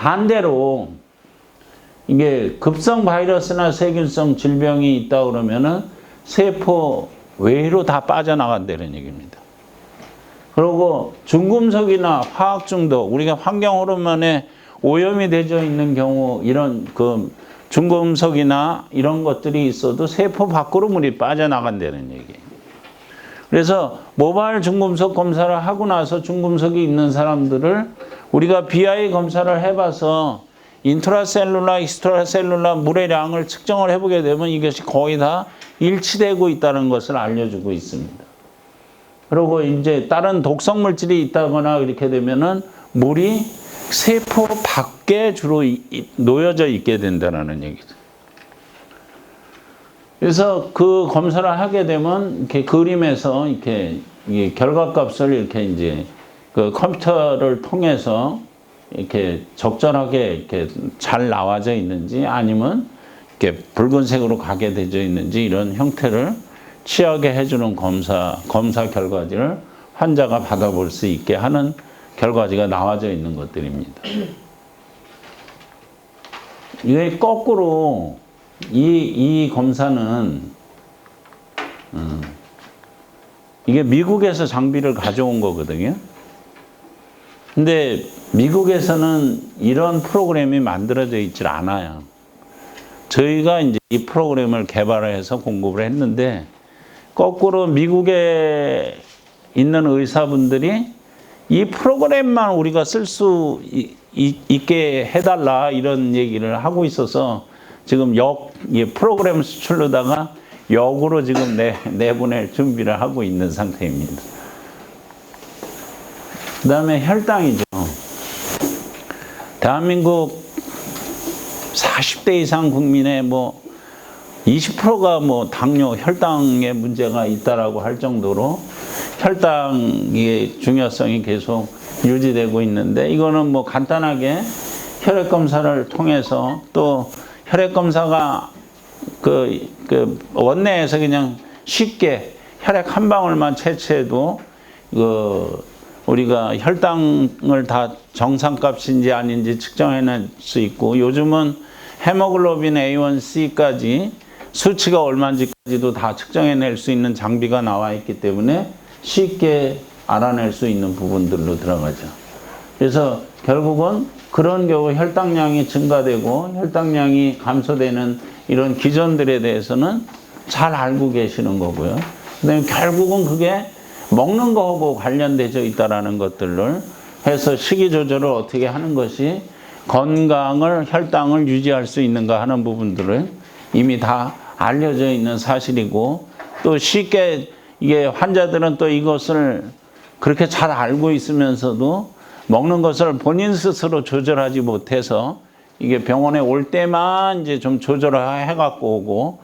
반대로 이게 급성 바이러스나 세균성 질병이 있다 그러면은 세포 외로 다 빠져나간다는 얘기입니다. 그리고 중금속이나 화학 중독, 우리가 환경 호르몬에 오염이 되어 있는 경우 이런 그 중금속이나 이런 것들이 있어도 세포 밖으로 물이 빠져나간다는 얘기예요. 그래서 모발 중금속 검사를 하고 나서 중금속이 있는 사람들을 우리가 BI 검사를 해봐서 인트라셀룰라, 익스트라셀룰라 물의 양을 측정을 해보게 되면 이것이 거의 다 일치되고 있다는 것을 알려주고 있습니다. 그리고 이제 다른 독성 물질이 있다거나 이렇게 되면은 물이 세포 밖에 주로 놓여져 있게 된다는 얘기죠. 그래서 그 검사를 하게 되면 이렇게 그림에서 이렇게 결과값을 이렇게 이제 그 컴퓨터를 통해서 이렇게 적절하게 이렇게 잘 나와져 있는지 아니면 이렇게 붉은색으로 가게 되어 있는지 이런 형태를 취하게 해주는 검사 결과지를 환자가 받아볼 수 있게 하는 결과지가 나와져 있는 것들입니다. 이게 거꾸로 이 검사는 이게 미국에서 장비를 가져온 거거든요. 근데 미국에서는 이런 프로그램이 만들어져 있질 않아요. 저희가 이제 이 프로그램을 개발해서 공급을 했는데 거꾸로 미국에 있는 의사분들이 이 프로그램만 우리가 쓸 수 있게 해달라 이런 얘기를 하고 있어서 지금 프로그램 수출로다가 역으로 지금 내보낼 준비를 하고 있는 상태입니다. 그 다음에 혈당이죠. 대한민국 40대 이상 국민의 20%가 당뇨, 혈당에 문제가 있다라고 할 정도로 혈당의 중요성이 계속 유지되고 있는데 이거는 간단하게 혈액 검사를 통해서 또 혈액 검사가 원내에서 그냥 쉽게 혈액 한 방울만 채취해도 우리가 혈당을 다 정상값인지 아닌지 측정해낼 수 있고 요즘은 헤모글로빈 A1C까지 수치가 얼마인지까지도 다 측정해낼 수 있는 장비가 나와 있기 때문에 쉽게 알아낼 수 있는 부분들로 들어가죠. 그래서 결국은 그런 경우 혈당량이 증가되고 혈당량이 감소되는 이런 기전들에 대해서는 잘 알고 계시는 거고요. 그다음에 결국은 그게 먹는 거하고 관련되어 있다는 것들을 해서 식이 조절을 어떻게 하는 것이 혈당을 유지할 수 있는가 하는 부분들을 이미 다 알려져 있는 사실이고 또 쉽게 이게 환자들은 또 이것을 그렇게 잘 알고 있으면서도 먹는 것을 본인 스스로 조절하지 못해서 이게 병원에 올 때만 이제 좀 조절을 해갖고 오고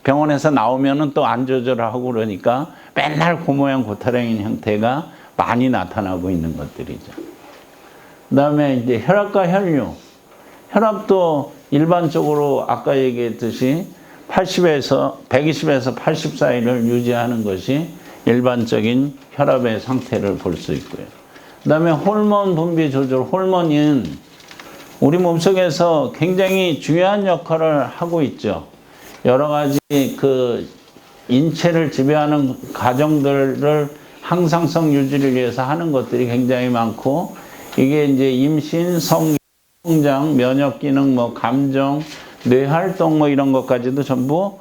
병원에서 나오면은 또 안 조절하고 그러니까 맨날 그 모양 고타령인 형태가 많이 나타나고 있는 것들이죠. 그 다음에 이제 혈압과 혈류. 혈압도 일반적으로 아까 얘기했듯이 120에서 80 사이를 유지하는 것이 일반적인 혈압의 상태를 볼 수 있고요. 그 다음에 호르몬 분비 조절. 호르몬은 우리 몸속에서 굉장히 중요한 역할을 하고 있죠. 여러 가지 인체를 지배하는 과정들을 항상성 유지를 위해서 하는 것들이 굉장히 많고 이게 이제 임신, 성장, 면역 기능, 감정, 뇌 활동 이런 것까지도 전부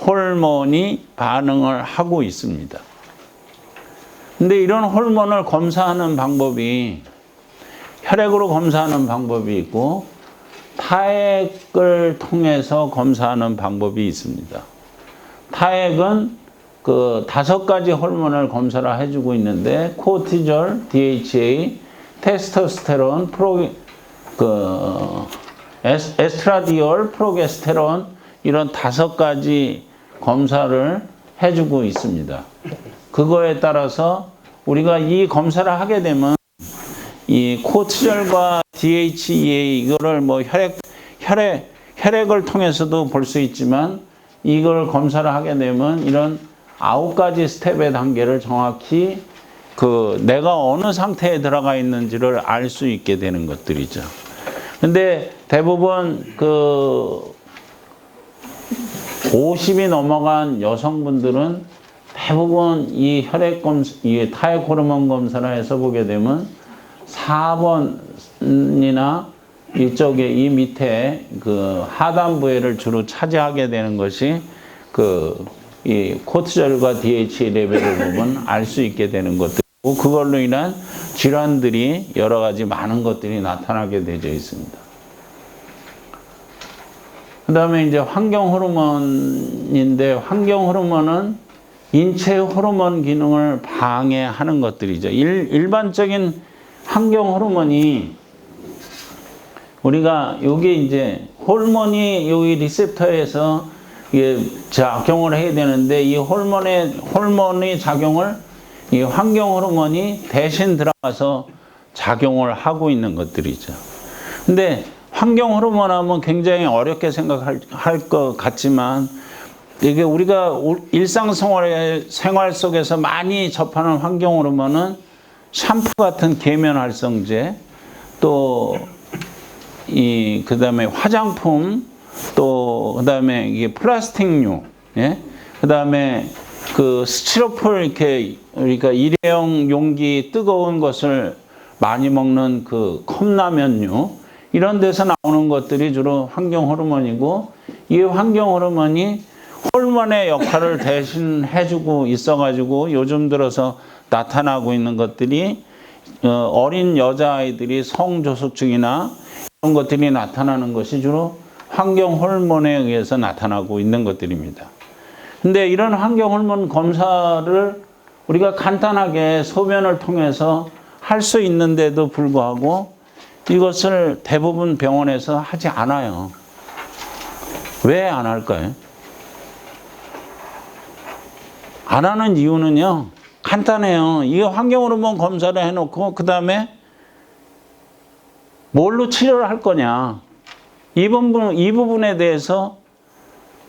호르몬이 반응을 하고 있습니다. 근데 이런 호르몬을 검사하는 방법이 혈액으로 검사하는 방법이 있고 타액을 통해서 검사하는 방법이 있습니다. 타액은 5가지 호르몬을 검사를 해주고 있는데 코티졸, DHA, 테스토스테론, 에스트라디올, 프로게스테론 이런 5가지 검사를 해주고 있습니다. 그거에 따라서 우리가 이 검사를 하게 되면 이 코티졸과 DHEA 이거를 혈액을 통해서도 볼 수 있지만 이걸 검사를 하게 되면 이런 9가지 스텝의 단계를 정확히 내가 어느 상태에 들어가 있는지를 알 수 있게 되는 것들이죠. 근데 대부분 50이 넘어간 여성분들은 대부분 이 이 타액 호르몬 검사를 해서 보게 되면 4번이나 이쪽에 이 밑에 하단부에를 주로 차지하게 되는 것이 이 코르티졸과 DHA 레벨을 보면 알 수 있게 되는 것들이고, 그걸로 인한 질환들이 여러 가지 많은 것들이 나타나게 되어 있습니다. 그 다음에 이제 환경 호르몬인데, 환경 호르몬은 인체 호르몬 기능을 방해하는 것들이죠. 일반적인 환경 호르몬이 우리가 여기 이제 호르몬이 여기 리셉터에서 이게 작용을 해야 되는데, 이 호르몬의 작용을 이 환경 호르몬이 대신 들어가서 작용을 하고 있는 것들이죠. 근데 환경 호르몬 하면 굉장히 어렵게 생각할 것 같지만, 이게 우리가 일상생활 속에서 많이 접하는 환경 호르몬은 샴푸 같은 계면 활성제, 또 그다음에 화장품, 또 그다음에 이게 플라스틱류, 예? 그다음에 스티로폴, 이렇게 우리가 일회용 용기 뜨거운 것을 많이 먹는 컵라면류, 이런 데서 나오는 것들이 주로 환경 호르몬이고, 이 환경 호르몬이 호르몬의 역할을 대신 해주고 있어가지고 요즘 들어서 나타나고 있는 것들이 어린 여자아이들이 성조숙증이나 이런 것들이 나타나는 것이 주로 환경 호르몬에 의해서 나타나고 있는 것들입니다. 근데 이런 환경 호르몬 검사를 우리가 간단하게 소변을 통해서 할 수 있는데도 불구하고 이것을 대부분 병원에서 하지 않아요. 왜 안 할까요? 안 하는 이유는요, 간단해요. 이 환경 호르몬 검사를 해놓고 그 다음에 뭘로 치료를 할 거냐, 이 부분에 대해서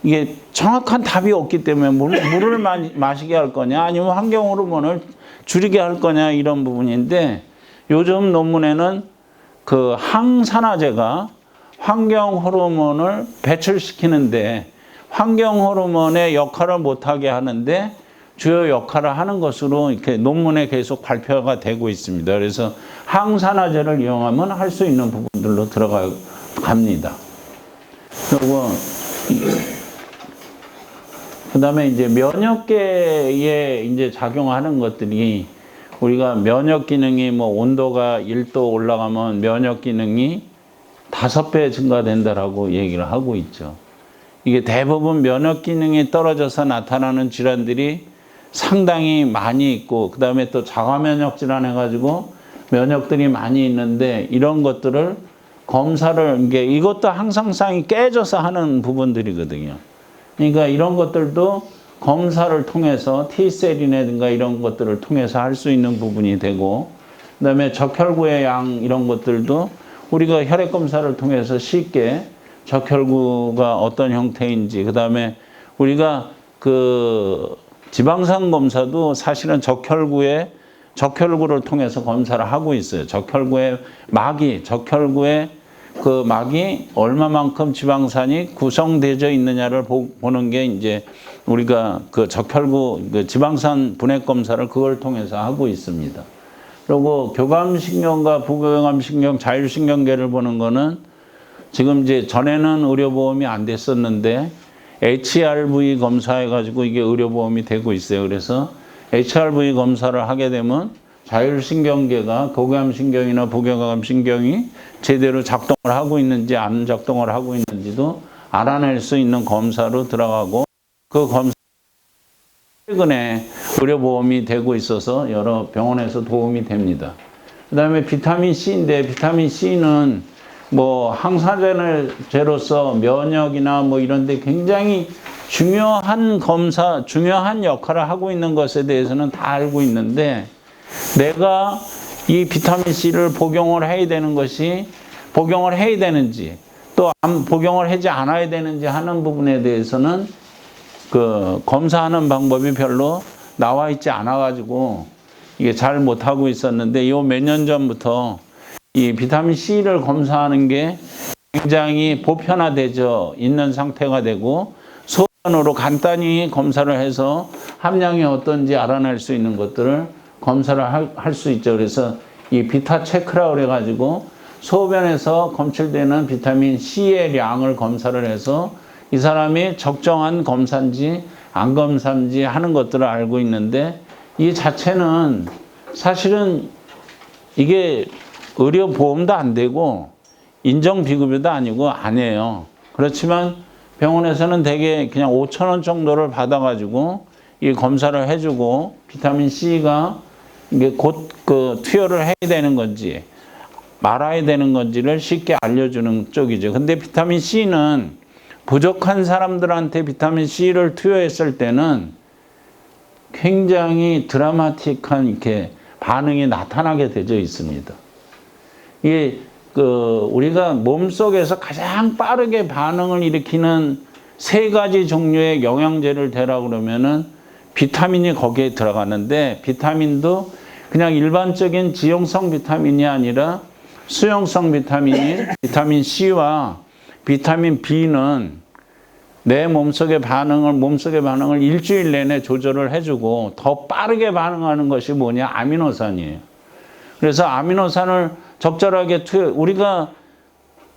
이게 정확한 답이 없기 때문에 물을 마시게 할 거냐, 아니면 환경 호르몬을 줄이게 할 거냐, 이런 부분인데, 요즘 논문에는 항산화제가 환경 호르몬을 배출시키는데 환경 호르몬의 역할을 못하게 하는데 주요 역할을 하는 것으로 이렇게 논문에 계속 발표가 되고 있습니다. 그래서 항산화제를 이용하면 할 수 있는 부분들로 들어갑니다. 그리고 그다음에 이제 면역계에 이제 작용하는 것들이, 우리가 면역 기능이 온도가 1도 올라가면 면역 기능이 5배 증가된다라고 얘기를 하고 있죠. 이게 대부분 면역 기능이 떨어져서 나타나는 질환들이 상당히 많이 있고, 그 다음에 또 자가면역 질환 해가지고 면역들이 많이 있는데, 이런 것들을 검사를, 이것도 항상성이 깨져서 하는 부분들이거든요. 그러니까 이런 것들도 검사를 통해서 T셀이라든가 이런 것들을 통해서 할 수 있는 부분이 되고, 그 다음에 적혈구의 양, 이런 것들도 우리가 혈액 검사를 통해서 쉽게 적혈구가 어떤 형태인지, 그 다음에 우리가 지방산 검사도 사실은 적혈구를 통해서 검사를 하고 있어요. 적혈구의 막이 얼마만큼 지방산이 구성되어 있느냐를 보는 게 이제 우리가 적혈구 지방산 분해 검사를 그걸 통해서 하고 있습니다. 그리고 교감신경과 부교감신경, 자율신경계를 보는 거는 지금 이제 전에는 의료보험이 안 됐었는데 HRV 검사해가지고 이게 의료보험이 되고 있어요. 그래서 HRV 검사를 하게 되면 자율신경계가 교감신경이나 부교감신경이 제대로 작동을 하고 있는지 안 작동을 하고 있는지도 알아낼 수 있는 검사로 들어가고, 그 검사 최근에 의료보험이 되고 있어서 여러 병원에서 도움이 됩니다. 그 다음에 비타민 C인데, 비타민 C는 항산화제로서 면역이나 이런 데 굉장히 중요한 역할을 하고 있는 것에 대해서는 다 알고 있는데, 내가 이 비타민 C를 복용을 해야 되는지, 또 복용을 하지 않아야 되는지 하는 부분에 대해서는 검사하는 방법이 별로 나와 있지 않아가지고 이게 잘 못하고 있었는데 요 몇 년 전부터 이 비타민 C를 검사하는 게 굉장히 보편화되어 있는 상태가 되고 소변으로 간단히 검사를 해서 함량이 어떤지 알아낼 수 있는 것들을 검사를 할 수 있죠. 그래서 이 비타 체크라 그래가지고 소변에서 검출되는 비타민 C의 량을 검사를 해서 이 사람이 적정한 검사인지 안 검사인지 하는 것들을 알고 있는데 이 자체는 사실은 이게 의료보험도 안 되고 인정비급여도 아니고 아니에요. 그렇지만 병원에서는 대개 그냥 5,000원 정도를 받아가지고 이 검사를 해주고 비타민 C가 이게 곧 그 투여를 해야 되는 건지 말아야 되는 건지를 쉽게 알려주는 쪽이죠. 근데 비타민 C는 부족한 사람들한테 비타민 C를 투여했을 때는 굉장히 드라마틱한 이렇게 반응이 나타나게 되어 있습니다. 이게 우리가 몸속에서 가장 빠르게 반응을 일으키는 3가지 종류의 영양제를 대라고 그러면은 비타민이 거기에 들어가는데 비타민도 그냥 일반적인 지용성 비타민이 아니라 수용성 비타민인 비타민 C와 비타민 B는 내 몸속의 반응을 일주일 내내 조절을 해주고 더 빠르게 반응하는 것이 뭐냐? 아미노산이에요. 그래서 아미노산을 적절하게 우리가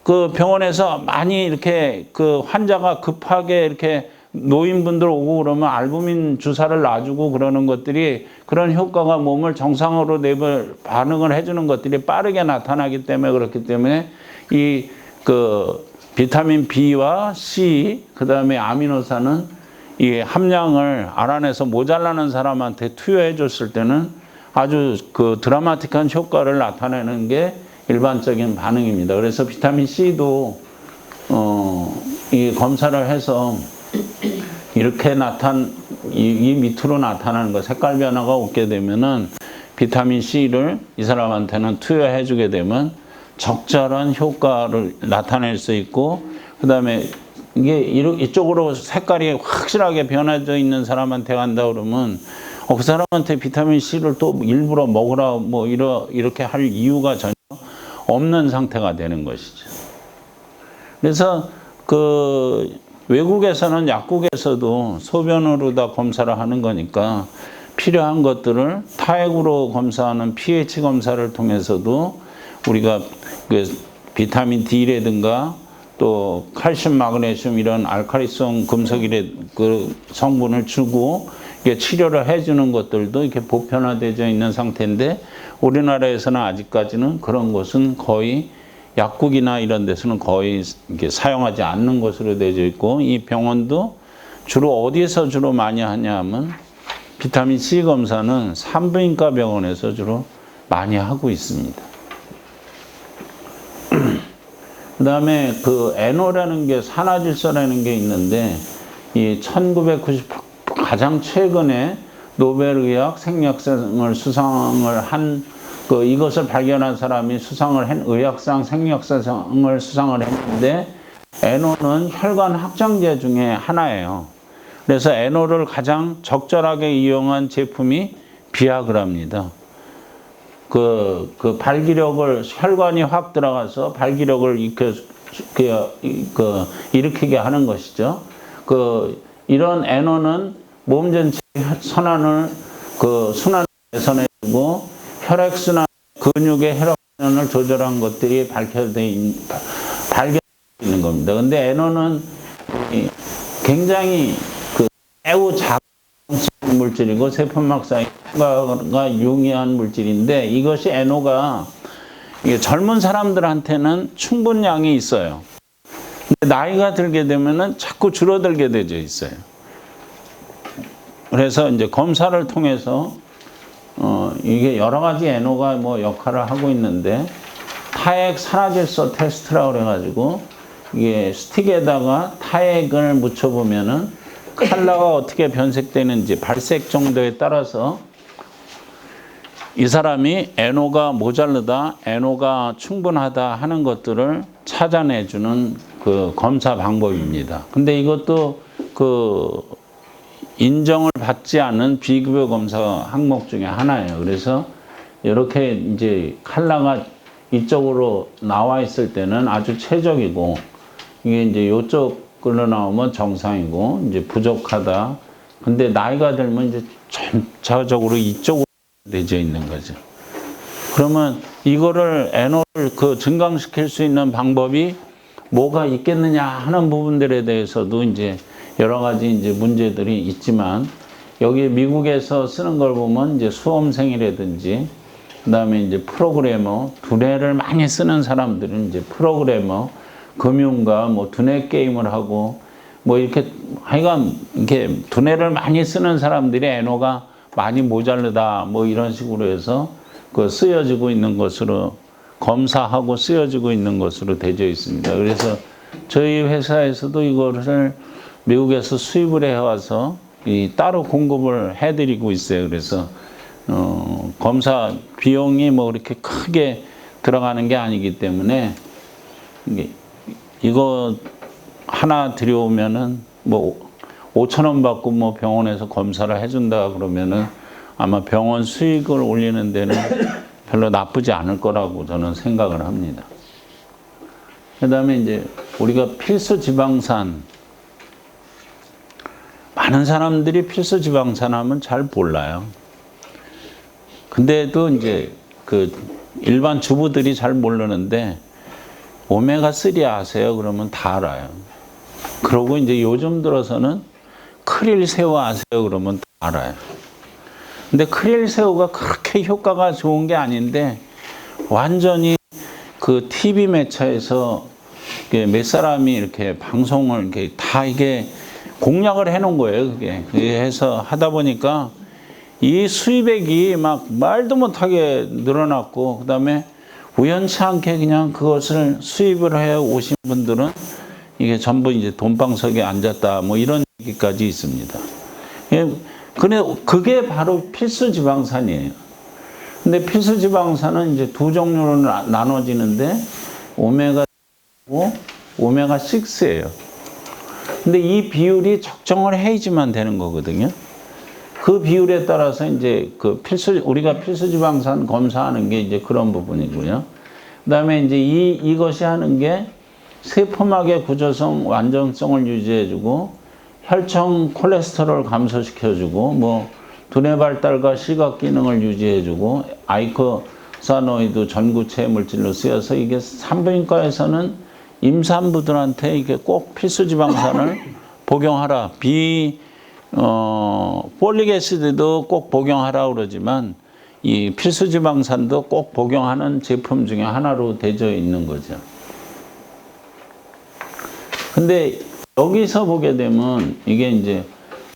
그 병원에서 많이 이렇게 그 환자가 급하게 이렇게 노인분들 오고 그러면 알부민 주사를 놔주고 그러는 것들이 그런 효과가 몸을 정상으로 반응을 해주는 것들이 빠르게 나타나기 때문에 그렇기 때문에 이 비타민 B와 C 그다음에 아미노산은 이 함량을 알아내서 모자라는 사람한테 투여해 줬을 때는 아주 드라마틱한 효과를 나타내는 게 일반적인 반응입니다. 그래서 비타민 C도 이 검사를 해서 이렇게 이 밑으로 나타나는 거 색깔 변화가 없게 되면은 비타민 C를 이 사람한테는 투여해 주게 되면 적절한 효과를 나타낼 수 있고 그다음에 이게 이쪽으로 색깔이 확실하게 변화져 있는 사람한테 간다 그러면 그 사람한테 비타민 C를 또 일부러 먹으라 뭐 이렇게 할 이유가 전혀 없는 상태가 되는 것이죠. 그래서 외국에서는 약국에서도 소변으로 다 검사를 하는 거니까 필요한 것들을 타액으로 검사하는 pH 검사를 통해서도 우리가 비타민 D라든가 또 칼슘, 마그네슘 이런 알칼리성 금속이래 성분을 주고 이게 치료를 해주는 것들도 이렇게 보편화되어 있는 상태인데 우리나라에서는 아직까지는 그런 것은 거의 약국이나 이런 데서는 거의 이렇게 사용하지 않는 것으로 되어 있고 이 병원도 주로 어디에서 주로 많이 하냐 하면 비타민 C 검사는 산부인과 병원에서 주로 많이 하고 있습니다. 그 다음에 NO라는 게 산화질소라는 게 있는데 이 1990 가장 최근에 노벨의학 생리학상을 수상을 한 이것을 발견한 사람이 수상을 한 의학상 생리학상을 수상을 했는데 NO는 혈관 확장제 중에 하나예요. 그래서 NO를 가장 적절하게 이용한 제품이 비아그라입니다. 발기력을 혈관이 확 들어가서 발기력을 일으키게 하는 것이죠. 이런 NO는 몸 전체 순환을 개선해주고 혈액순환, 근육의 혈액순환을 조절한 것들이 발견되어 있는 겁니다. 근데 NO는 굉장히 매우 작은 물질이고 세포막상과 용이한 물질인데 이것이 NO가 젊은 사람들한테는 충분량이 있어요. 근데 나이가 들게 되면은 자꾸 줄어들게 되어 있어요. 그래서 이제 검사를 통해서 이게 여러 가지 NO가 역할을 하고 있는데 타액 산화질소 테스트라고 그래가지고 이게 스틱에다가 타액을 묻혀보면은 컬러가 어떻게 변색되는지 발색 정도에 따라서 이 사람이 NO가 모자르다, NO가 충분하다 하는 것들을 찾아내주는 검사 방법입니다. 근데 이것도 인정을 받지 않은 비급여 검사 항목 중에 하나예요. 그래서 이렇게 이제 컬러가 이쪽으로 나와 있을 때는 아주 최적이고, 이게 이제 이쪽으로 나오면 정상이고, 이제 부족하다. 근데 나이가 들면 이제 전체적으로 이쪽으로 내져 있는 거죠. 그러면 이거를 NO를 증강시킬 수 있는 방법이 뭐가 있겠느냐 하는 부분들에 대해서도 이제 여러 가지 이제 문제들이 있지만, 여기 미국에서 쓰는 걸 보면 이제 수험생이라든지, 그 다음에 이제 프로그래머, 두뇌를 많이 쓰는 사람들은 이제 프로그래머, 금융가, 뭐 두뇌 게임을 하고, 뭐 이렇게 하여간 이렇게 두뇌를 많이 쓰는 사람들이 NO가 많이 모자르다, 뭐 이런 식으로 해서 쓰여지고 있는 것으로, 검사하고 쓰여지고 있는 것으로 되어 있습니다. 그래서 저희 회사에서도 이거를 미국에서 수입을 해와서 따로 공급을 해드리고 있어요. 그래서 검사 비용이 뭐 그렇게 크게 들어가는 게 아니기 때문에, 이거 하나 들여오면은 뭐 5,000원 받고 뭐 병원에서 검사를 해준다 그러면은 아마 병원 수익을 올리는 데는 별로 나쁘지 않을 거라고 저는 생각을 합니다. 그 다음에 이제 우리가 필수 지방산, 많은 사람들이 필수 지방산 하면 잘 몰라요. 근데도 이제 일반 주부들이 잘 모르는데, 오메가3 아세요? 그러면 다 알아요. 그러고 이제 요즘 들어서는 크릴 새우 아세요? 그러면 다 알아요. 근데 크릴 새우가 그렇게 효과가 좋은 게 아닌데, 완전히 TV 매체에서 몇 사람이 이렇게 방송을 이렇게 다 이게 공략을 해 놓은 거예요. 그게 해서 하다 보니까 이 수입액이 막 말도 못하게 늘어났고, 그 다음에 우연치 않게 그냥 그것을 수입을 해 오신 분들은 이게 전부 이제 돈방석에 앉았다, 뭐 이런 얘기까지 있습니다. 근데 그게 바로 필수 지방산이에요. 근데 필수 지방산은 이제 두 종류로 나눠지는데, 오메가5, 오메가6예요. 근데 이 비율이 적정을 해야지만 되는 거거든요. 그 비율에 따라서 이제 우리가 필수 지방산 검사하는 게 이제 그런 부분이고요. 그 다음에 이제 이것이 하는 게 세포막의 구조성, 완전성을 유지해주고, 혈청 콜레스테롤 감소시켜주고, 뭐 두뇌 발달과 시각 기능을 유지해주고, 아이코사노이드 전구체 물질로 쓰여서, 이게 산부인과에서는 임산부들한테 이게 꼭 필수 지방산을 복용하라. 폴릭 애시드도 꼭 복용하라 그러지만, 이 필수 지방산도 꼭 복용하는 제품 중에 하나로 되어 있는 거죠. 근데 여기서 보게 되면 이게 이제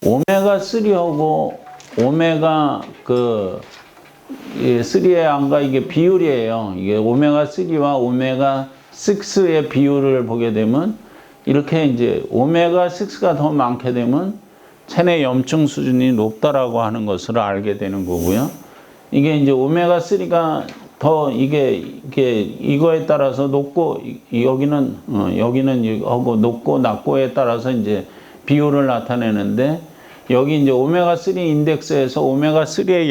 오메가3하고 오메가 3의 양과 이게 비율이에요. 이게 오메가3와 오메가6의 비율을 보게 되면, 이렇게 이제 오메가6가 더 많게 되면 체내 염증 수준이 높다라고 하는 것을 알게 되는 거고요. 이게 이제 오메가3가 더 이거에 따라서 높고, 여기는 하고 높고 낮고에 따라서 이제 비율을 나타내는데, 여기 이제 오메가3 인덱스에서 오메가3의